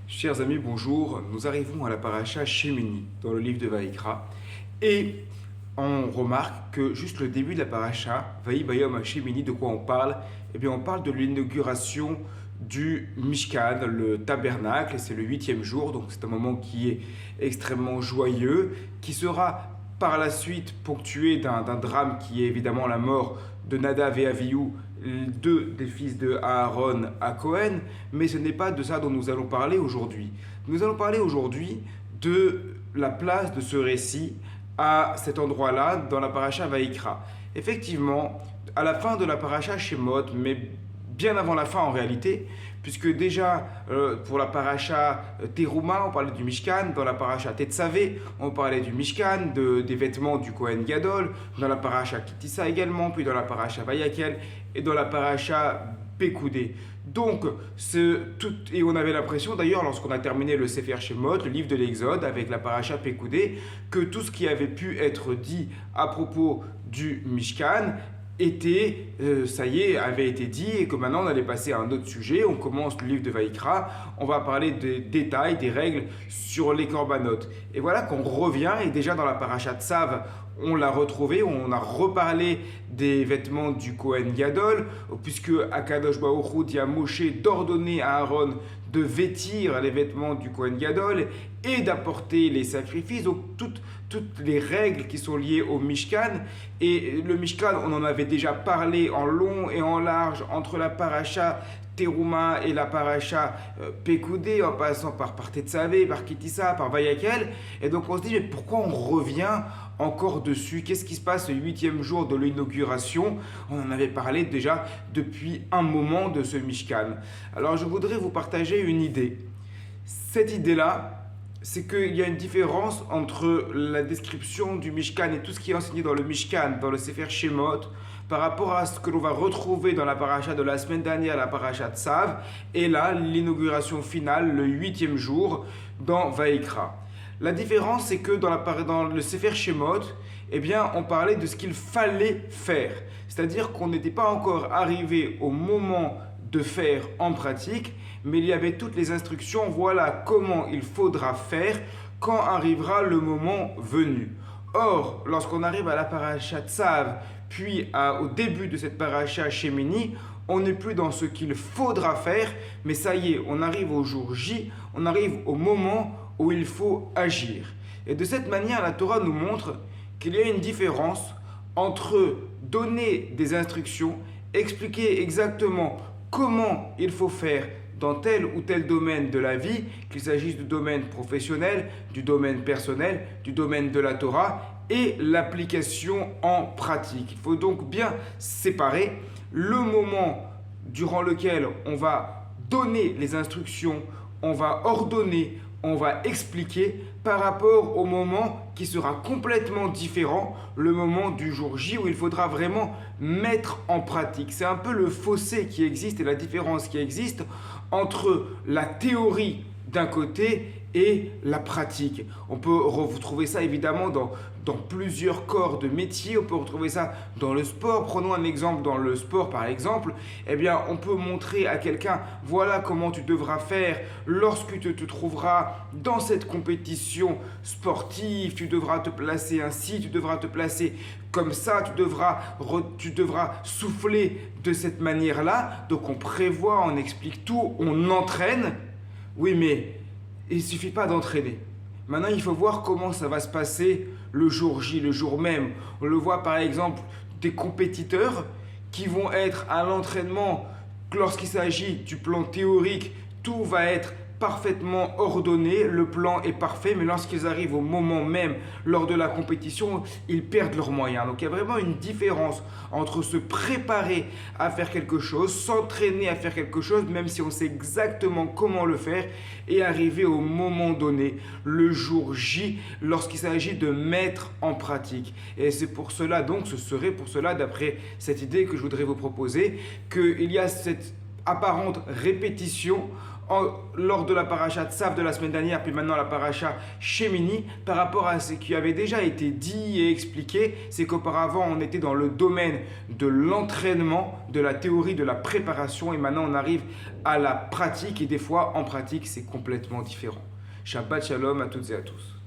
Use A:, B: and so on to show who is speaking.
A: Chers amis, bonjour. Nous arrivons à la paracha Shemini dans le livre de Vaïkra et on remarque que juste le début de la paracha, Vaï Bayom Shemini, de quoi on parle? Eh bien, on parle de l'inauguration du Mishkan, le tabernacle, et c'est le huitième jour, donc c'est un moment qui est extrêmement joyeux, qui sera par la suite ponctué d'un drame qui est évidemment la mort de Nadav et Avihu, deux des fils de Aaron à Cohen, mais ce n'est pas de ça dont nous allons parler aujourd'hui. Nous allons parler aujourd'hui de la place de ce récit à cet endroit-là dans la paracha Vaïkra. Effectivement, à la fin de la paracha Shemot, mais bien avant la fin en réalité, puisque déjà pour la paracha Teruma, on parlait du Mishkan, dans la paracha Tetzavé, on parlait du Mishkan, des vêtements du Kohen Gadol, dans la paracha Kitissa également, puis dans la paracha Vayakel, et dans la paracha Pekoudé. Donc, et on avait l'impression d'ailleurs, lorsqu'on a terminé le Sefer Shemot, le livre de l'Exode, avec la paracha Pekoudé, que tout ce qui avait pu être dit à propos du Mishkan ça y est, avait été dit, et que maintenant on allait passer à un autre sujet. On commence le livre de Vaïkra, on va parler des détails, des règles sur les corbanotes. Et voilà qu'on revient, et déjà dans la paracha Tzav, on l'a retrouvé, on a reparlé des vêtements du Kohen Gadol, puisque Akadosh Baruch Hu dit à Moshe d'ordonner à Aaron de vêtir les vêtements du Kohen Gadol et d'apporter les sacrifices. Donc toutes les règles qui sont liées au Mishkan. Et le Mishkan, on en avait déjà parlé en long et en large entre la paracha Teruma et la paracha Pekoudé, en passant par Tetzavé, par Kitissa, par Vayakel. Et donc on se dit, mais pourquoi on revient encore dessus? Qu'est-ce qui se passe le huitième jour de l'inauguration? On en avait parlé déjà depuis un moment de ce Mishkan. Alors je voudrais vous partager une idée. Cette idée-là, c'est qu'il y a une différence entre la description du Mishkan et tout ce qui est enseigné dans le Mishkan, dans le Sefer Shemot, par rapport à ce que l'on va retrouver dans la paracha de la semaine dernière, la paracha Tzav, et là, l'inauguration finale, le huitième jour, dans Vaïkra. La différence, c'est que dans le Sefer Shemot, eh bien, on parlait de ce qu'il fallait faire. C'est-à-dire qu'on n'était pas encore arrivé au moment de faire en pratique, mais il y avait toutes les instructions, voilà comment il faudra faire quand arrivera le moment venu. Or, lorsqu'on arrive à la paracha Tzav, puis au début de cette paracha Shemini, on n'est plus dans ce qu'il faudra faire, mais ça y est, on arrive au jour J, on arrive au moment où il faut agir. Et de cette manière, la Torah nous montre qu'il y a une différence entre donner des instructions, expliquer exactement comment il faut faire dans tel ou tel domaine de la vie, qu'il s'agisse du domaine professionnel, du domaine personnel, du domaine de la Torah, et l'application en pratique. Il faut donc bien séparer le moment durant lequel on va donner les instructions, on va ordonner, on va expliquer par rapport au moment qui sera complètement différent, le moment du jour J où il faudra vraiment mettre en pratique. C'est un peu le fossé qui existe et la différence qui existe entre la théorie d'un côté et la pratique. On peut retrouver ça évidemment dans plusieurs corps de métier, on peut retrouver ça dans le sport. Prenons un exemple dans le sport par exemple, eh bien on peut montrer à quelqu'un voilà comment tu devras faire lorsque tu te trouveras dans cette compétition sportive, tu devras te placer ainsi, tu devras te placer comme ça, tu devras souffler de cette manière-là. Donc on prévoit, on explique tout, on entraîne. Oui, mais il ne suffit pas d'entraîner. Maintenant, il faut voir comment ça va se passer le jour J, le jour même. On le voit par exemple des compétiteurs qui vont être à l'entraînement. Lorsqu'il s'agit du plan théorique, tout va être parfaitement ordonné, le plan est parfait, mais lorsqu'ils arrivent au moment même, lors de la compétition, ils perdent leurs moyens. Donc il y a vraiment une différence entre se préparer à faire quelque chose, s'entraîner à faire quelque chose, même si on sait exactement comment le faire, et arriver au moment donné, le jour J, lorsqu'il s'agit de mettre en pratique. Et c'est pour cela, donc, ce serait pour cela, d'après cette idée que je voudrais vous proposer, qu'il y a cette apparente répétition lors de la paracha Tzav de la semaine dernière, puis maintenant la paracha Shemini, par rapport à ce qui avait déjà été dit et expliqué, c'est qu'auparavant on était dans le domaine de l'entraînement, de la théorie, de la préparation, et maintenant on arrive à la pratique, et des fois en pratique c'est complètement différent. Shabbat Shalom à toutes et à tous.